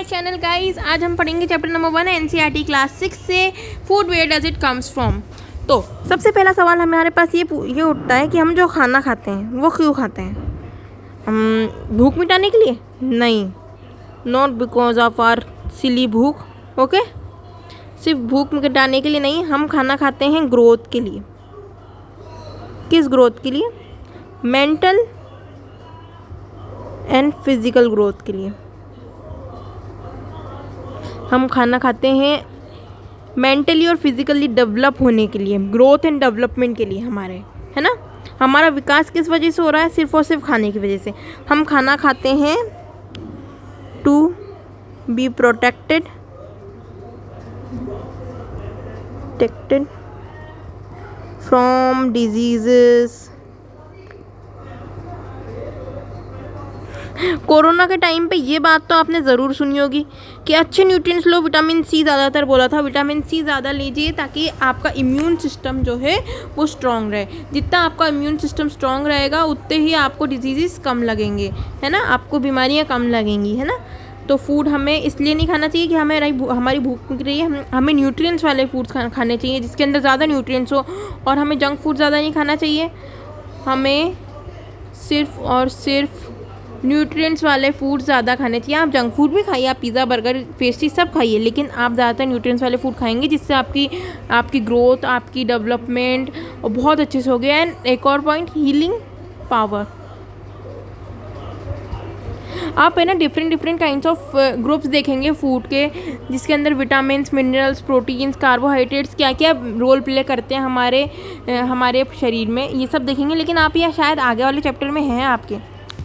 My channel guys. आज हम पढ़ेंगे चैप्टर नंबर 1 एनसीईआरटी क्लास 6 से food where does it comes from. तो सबसे पहला सवाल हमारे पास ये उठता है कि हम जो खाना खाते हैं वो क्यों खाते हैं? हम भूख मिटाने के लिए? नहीं, नॉट बिकॉज ऑफ आर सिली भूख। ओके, सिर्फ भूख मिटाने के लिए नहीं, हम खाना खाते हैं ग्रोथ के लिए। किस ग्रोथ के लिए? मेंटल एंड फिजिकल ग्रोथ के लिए। हम खाना खाते हैं मेंटली और फिजिकली डेवलप होने के लिए, ग्रोथ एंड डेवलपमेंट के लिए हमारे, है ना। हमारा विकास किस वजह से हो रहा है? सिर्फ और सिर्फ खाने की वजह से। हम खाना खाते हैं to be protected from diseases. Corona के टाइम पे ये बात तो आपने ज़रूर सुनी होगी कि अच्छे न्यूट्रिएंट्स लो, विटामिन सी ज़्यादातर बोला था, विटामिन सी ज़्यादा लीजिए ताकि आपका इम्यून सिस्टम जो है वो स्ट्रॉन्ग रहे। जितना आपका इम्यून सिस्टम स्ट्रॉन्ग रहेगा उतने ही आपको डिजीज़ कम लगेंगे, है ना, आपको बीमारियां कम लगेंगी, है ना। तो फूड हमें इसलिए नहीं खाना चाहिए कि हमारी भूख मिट रही है। हमें न्यूट्रिएंट्स वाले फूड्स खाने चाहिए जिसके अंदर ज़्यादा न्यूट्रिएंट्स हो, और हमें जंक फूड ज़्यादा नहीं खाना चाहिए। हमें सिर्फ और सिर्फ न्यूट्रिएंट्स वाले फूड ज़्यादा खाने चाहिए। आप जंक फूड भी खाइए, आप पिज़्ज़ा बर्गर पेस्ट्री सब खाइए, लेकिन आप ज़्यादातर न्यूट्रिएंट्स वाले फूड खाएंगे जिससे आपकी ग्रोथ, आपकी डेवलपमेंट और बहुत अच्छे से हो गया। एंड एक और पॉइंट, हीलिंग पावर। आप है ना डिफरेंट काइंड्स ऑफ ग्रुप्स देखेंगे फूड के, जिसके अंदर विटामिन्स, मिनरल्स, प्रोटीन्स, कार्बोहाइड्रेट्स क्या क्या रोल प्ले करते हैं हमारे शरीर में, ये सब देखेंगे। लेकिन आप यह शायद आगे वाले चैप्टर में हैं आपके,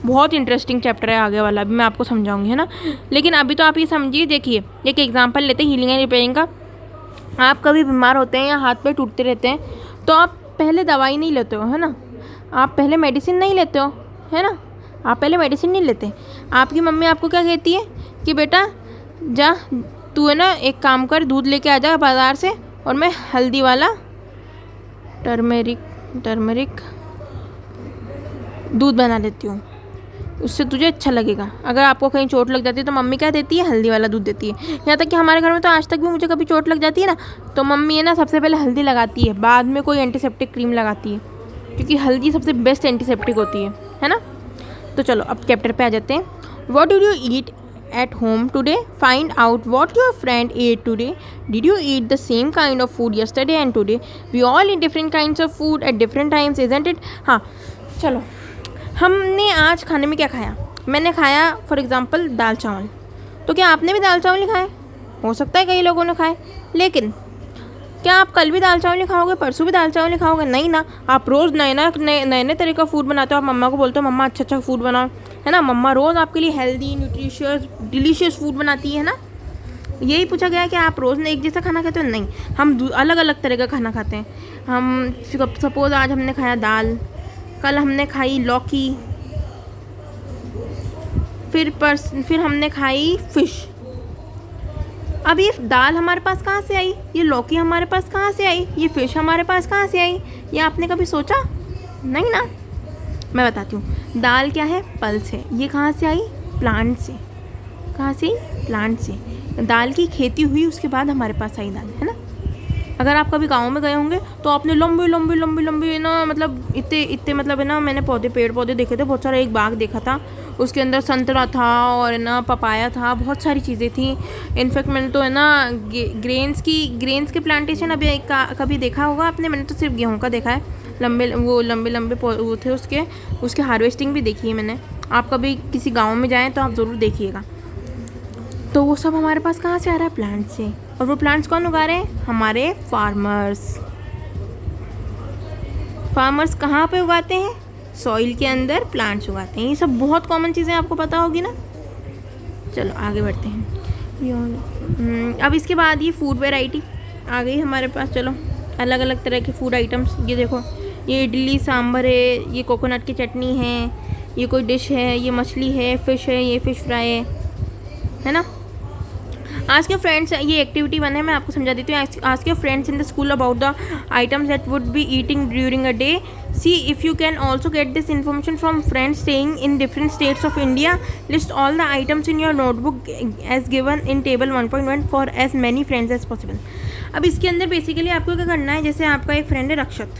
बहुत इंटरेस्टिंग चैप्टर है आगे वाला, भी मैं आपको समझाऊंगी, है ना। लेकिन अभी तो आप ये समझिए, देखिए एक एग्जांपल लेते हैं हीलिंग एंड रिपेयरिंग का। आप कभी बीमार होते हैं या हाथ पैर टूटते रहते हैं तो आप पहले दवाई नहीं लेते हो, है ना, आप पहले मेडिसिन नहीं लेते हो, है ना, आप पहले मेडिसिन नहीं लेते। आपकी मम्मी आपको क्या कहती है कि बेटा जा तू है ना एक काम कर, दूध लेके आ जा बाज़ार से, और मैं हल्दी वाला टर्मरिक दूध बना देती हूँ, उससे तुझे अच्छा लगेगा। अगर आपको कहीं चोट लग जाती है तो मम्मी क्या देती है? हल्दी वाला दूध देती है। यहाँ तक कि हमारे घर में तो आज तक भी मुझे कभी चोट लग जाती है ना, तो मम्मी है ना सबसे पहले हल्दी लगाती है, बाद में कोई एंटीसेप्टिक क्रीम लगाती है, क्योंकि हल्दी सबसे बेस्ट एंटीसेप्टिक होती है ना। तो चलो अब चैप्टर पे आ जाते हैं। What did you eat at home today? Find out what your friend ate today. Did you eat the same kind of food yesterday and today? We all eat different kinds of food at different times, isn't it? हाँ, चलो हमने आज खाने में क्या खाया? मैंने खाया फॉर एग्ज़ाम्पल दाल चावल। तो क्या आपने भी दाल चावल ही खाए? हो सकता है कई लोगों ने खाए, लेकिन क्या आप कल भी दाल चावल ही खाओगे, परसों भी दाल चावल ही खाओगे? नहीं ना, आप रोज़ नए तरह का फूड बनाते हो। आप मम्मा को बोलते हो मम्मा अच्छा फूड बनाओ, है ना। मम्मा रोज़ आपके लिए हेल्दी, न्यूट्रिशियस, डिलीशियस फूड बनाती है ना। यही पूछा गया कि आप रोज़ एक जैसा खाना खाते हो? नहीं, हम अलग अलग तरह का खाना खाते हैं। हम सपोज़ आज हमने खाया दाल, कल हमने खाई लौकी, फिर हमने खाई फिश। अब ये दाल हमारे पास कहाँ से आई? ये लौकी हमारे पास कहाँ से आई? ये फिश हमारे पास कहाँ से आई? ये आपने कभी सोचा? नहीं ना। मैं बताती हूँ, दाल क्या है? पल्स है। ये कहाँ से आई? प्लांट से। कहाँ से? प्लांट से। दाल की खेती हुई, उसके बाद हमारे पास आई दाल, है ना। अगर आप कभी गाँव में गए होंगे तो आपने लंबी ना, मतलब इतने मतलब है ना, मैंने पेड़ पौधे देखे थे बहुत सारे। एक बाग देखा था, उसके अंदर संतरा था और है ना पपाया था, बहुत सारी चीज़ें थी। इनफैक्ट मैंने तो है ना ग्रेन्स के प्लांटेशन अभी कभी देखा होगा आपने? मैंने तो सिर्फ गेहूँ का देखा है, लंबे वो थे उसके हार्वेस्टिंग भी देखी है मैंने। आप कभी किसी गाँव में जाएँ तो आप ज़रूर देखिएगा। तो वो सब हमारे पास कहाँ से आ रहा है? प्लांट से। और वो प्लांट्स कौन उगा रहे हैं? हमारे फार्मर्स कहाँ पे उगाते हैं? सॉइल के अंदर प्लांट्स उगाते हैं। ये सब बहुत कॉमन चीज़ें आपको पता होगी ना। चलो आगे बढ़ते हैं। अब इसके बाद ये फूड वैरायटी आ गई हमारे पास। चलो अलग अलग तरह के फूड आइटम्स, ये देखो, ये इडली सांभर है, ये कोकोनट की चटनी है, ये कोई डिश है, ये मछली है, फिश है, ये फिश फ्राई है ना। आज के फ्रेंड्स, ये एक्टिविटी 1 है, मैं आपको समझा देती हूँ. आज के friends in the school about the items that would be eating during a day. See if you can also get this information from friends staying in different states of India. List all the items in your notebook as given in table 1.1 for as many friends as possible. अब इसके अंदर basically आपको क्या करना है, जैसे आपका एक फ्रेंड है रक्षत,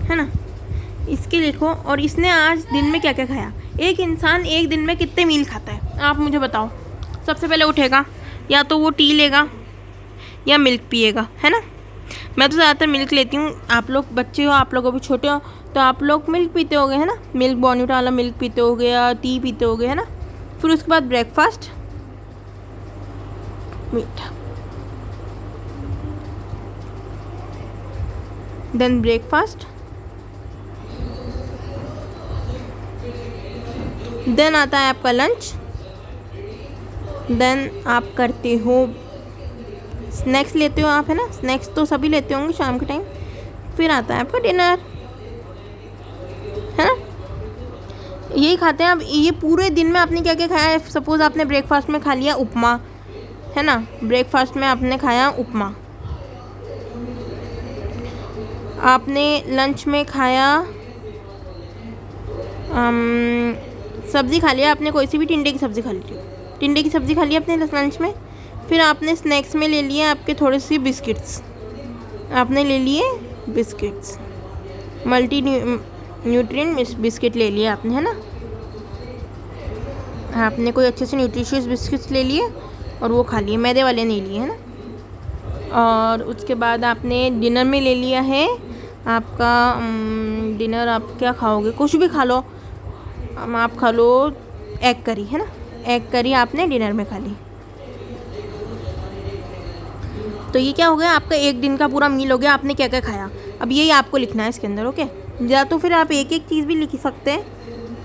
है ना, इसके लिखो और इसने आज दिन में क्या क्या खाया. एक इंसान एक दिन में कितने मील खाता है, आप मुझे बताओ. सबसे पहले उठेगा, या तो वो टी लेगा या मिल्क पिएगा, है ना. मैं तो ज़्यादातर मिल्क लेती हूँ. आप लोग बच्चे हो, आप लोग अभी छोटे हो, तो आप लोग मिल्क पीते होगे, है ना. मिल्क बॉर्नविटा वाला मिल्क पीते होगे या टी पीते होगे, है ना. फिर उसके बाद ब्रेकफास्ट, मीठा, देन ब्रेकफास्ट, देन आता है आपका लंच, देन आप करते हो स्नैक्स लेते हो आप, है ना. स्नैक्स तो सभी लेते होंगे शाम के टाइम. फिर आता है आपका डिनर, है ना. यही खाते हैं. अब ये पूरे दिन में आपने क्या क्या खाया है. सपोज़ आपने ब्रेकफास्ट में खा लिया उपमा, है ना. ब्रेकफास्ट में आपने खाया उपमा. आपने लंच में खाया सब्ज़ी खा लिया आपने, कोई सी भी टिंडे की सब्ज़ी खा ली, टिंडे की सब्ज़ी खा ली आपने लंच में. फिर आपने स्नैक्स में ले लिए आपके थोड़े सी बिस्किट्स, आपने ले लिए बिस्किट्स, मल्टी न्यूट्रिएंट बिस्किट ले लिए आपने, है ना. आपने कोई अच्छे से न्यूट्रिशियस बिस्किट्स ले लिए और वो खा लिए, मैदे वाले नहीं लिए, है ना. और उसके बाद आपने डिनर में ले लिया है आपका डिनर. आप क्या खाओगे, कुछ भी खा लो. आप खा लो एग करी, है ना. एग करी आपने डिनर में खा ली. तो ये क्या हो गया, आपका एक दिन का पूरा मील हो गया. आपने क्या क्या खाया, अब यही आपको लिखना है इसके अंदर. ओके, या तो फिर आप एक एक चीज़ भी लिख सकते हैं.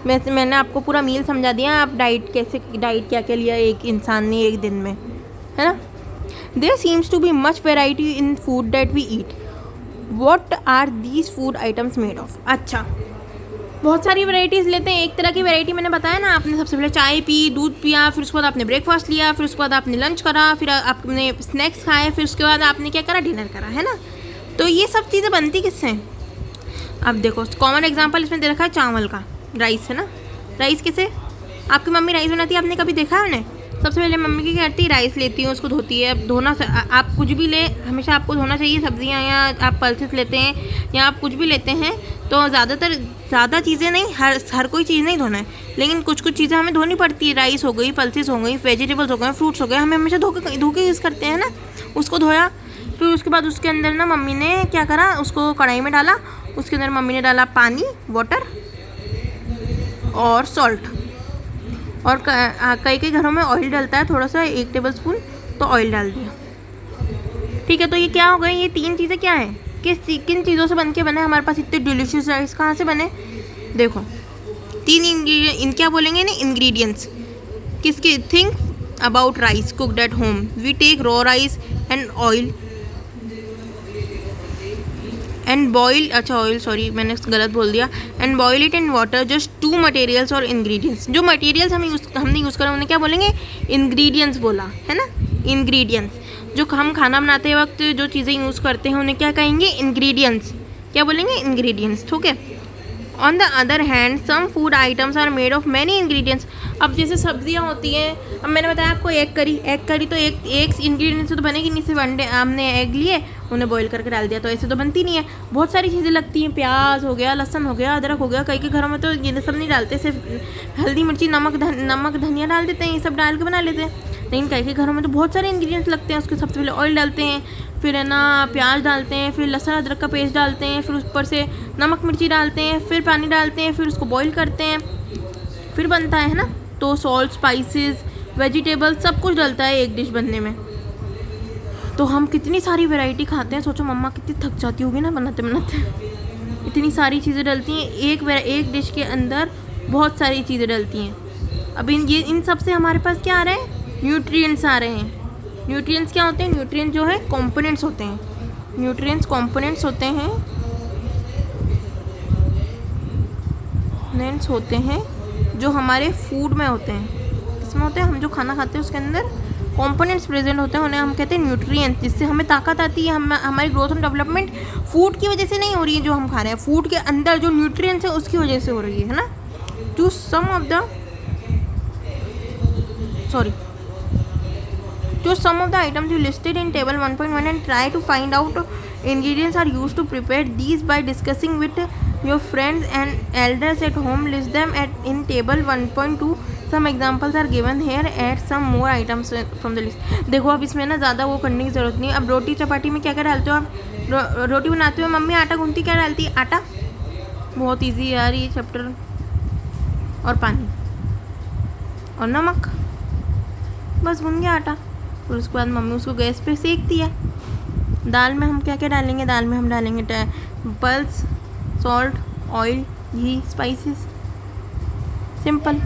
वैसे मैंने आपको पूरा मील समझा दिया. आप डाइट क्या क्या लिया एक इंसान ने एक दिन में, है ना. There seems to be much variety in food that we eat. What are these food items made of. अच्छा, बहुत सारी वैराइटीज़ लेते हैं. एक तरह की वैरायटी मैंने बताया ना, आपने सबसे पहले चाय पी, दूध पिया, फिर उसके बाद आपने ब्रेकफास्ट लिया, फिर उसके बाद आपने लंच करा, फिर आपने स्नैक्स खाए, फिर उसके बाद आपने क्या करा, डिनर करा, है ना. तो ये सब चीज़ें बनती किससे हैं. अब देखो, कॉमन एग्जांपल इसमें दे रखा है चावल का, राइस, है ना. राइस किसे, आपकी मम्मी राइस बनाती है, आपने कभी देखा है उन्हें. सबसे पहले मम्मी क्या करती है, राइस लेती है, उसको धोती है. धोना, आप कुछ भी ले, हमेशा आपको धोना चाहिए. सब्जियां या आप पल्सेस लेते हैं या आप कुछ भी लेते हैं तो ज़्यादा चीज़ें नहीं, हर कोई चीज़ नहीं धोना है, लेकिन कुछ चीज़ें हमें धोनी पड़ती है. राइस हो गई, पल्सेस हो गई, वेजिटेबल्स हो गए, फ्रूट्स हो गए, हमें हमेशा धो के यूज़ करते हैं ना. उसको धोया, फिर उसके बाद उसके अंदर ना मम्मी ने क्या करा, उसको कढ़ाई में डाला. उसके अंदर मम्मी ने डाला पानी, वाटर और सॉल्ट. और कई घरों में ऑयल डलता है थोड़ा सा, 1 टेबलस्पून, तो ऑयल डाल दिया. ठीक है, तो ये क्या हो गई, ये 3 चीज़ें क्या हैं, किन चीज़ों से बन के बने हमारे पास इतने डिलीशियस राइस, कहाँ से बने. देखो 3 इंग्रेडिएंट, क्या बोलेंगे ना, इंग्रेडिएंट्स. किसके, think about rice cooked at home. We take raw rice and oil and boil, अच्छा ऑयल, सॉरी मैंने गलत बोल दिया. And boil it in water. Just 2 materials और इंग्रेडिएंट्स. जो मटेरियल्स हमने यूज़ करा उन्हें क्या बोलेंगे, इंग्रेडिएंट्स बोला, है ना. इंग्रेडिएंट्स, जो हम खाना बनाते वक्त जो चीज़ें यूज़ करते हैं उन्हें क्या कहेंगे, इंग्रेडिएंट्स. क्या बोलेंगे, इंग्रेडिएंट्स. ठीक है. On the other hand some food items are made of many ingredients. अब जैसे सब्जियां होती हैं, अब मैंने बताया आपको एग करी तो एक इंग्रेडिएंट से तो बनेगी नहीं. सिर्फ अंडे, हमने एग लिए, उन्हें बॉईल करके डाल दिया, तो ऐसे तो बनती नहीं है. बहुत सारी चीज़ें लगती हैं, प्याज हो गया, लहसुन हो गया, अदरक हो गया. कई घरों में तो ये सब नहीं डालते, सिर्फ हल्दी, मिर्ची, नमक, धनिया डाल देते हैं. ये सब डाल के बना लेते हैं. लेकिन कई घरों में तो बहुत सारे इंग्रेडिएंट्स लगते हैं. उसके सबसे पहले ऑयल डालते हैं, फिर है ना प्याज डालते हैं, फिर लहसुन अदरक का पेस्ट डालते हैं, फिर ऊपर से नमक मिर्ची डालते हैं, फिर पानी डालते हैं, फिर उसको बॉईल करते हैं, फिर बनता है ना. तो सॉल्ट, स्पाइसेस, वेजिटेबल, सब कुछ डलता है एक डिश बनने में. तो हम कितनी सारी वैरायटी खाते हैं. सोचो मम्मा कितनी थक जाती होगी ना बनाते बनाते. इतनी सारी चीज़ें डलती हैं एक डिश के अंदर, बहुत सारी चीज़ें डलती हैं. अब इन सब से हमारे पास क्या आ रहा है, न्यूट्रिएंट्स आ रहे हैं. न्यूट्रिएंट्स क्या होते हैं, न्यूट्रिएंट्स जो है कंपोनेंट्स होते हैं. न्यूट्रिएंट्स कंपोनेंट्स होते हैं जो हमारे फूड में होते हैं. किसमें होते हैं, हम जो खाना खाते हैं उसके अंदर कंपोनेंट्स प्रेजेंट होते हैं, उन्हें हम कहते हैं न्यूट्रिएंट्स, जिससे हमें ताकत आती है। हमारी ग्रोथ एंड डेवलपमेंट फूड की वजह से नहीं हो रही है जो हम खा रहे हैं, फूड के अंदर जो न्यूट्रिएंट्स है उसकी वजह से हो रही है ना। Choose some of the items you listed in table 1.1 and try to find out ingredients are used to prepare these by discussing with your friends and elders at home. List them in table 1.2. Some examples are given here. Add some more items from the list. देखो अब इसमें ना ज़्यादा वो करने की ज़रूरत नहीं है। अब रोटी चपाती में क्या क्या डालते हो आप? रोटी बनाते हो मम्मी आटा गूंथती क्या डालती है? आटा। बहुत ईजी यार ये चैप्टर। और पानी और नमक, बस गूंथ गया आटा। फिर उसके बाद मम्मी उसको गैस पे सेकती है। दाल में हम क्या क्या डालेंगे? दाल में हम डालेंगे पल्स, सॉल्ट, ऑयल, घी, स्पाइसेस, सिंपल।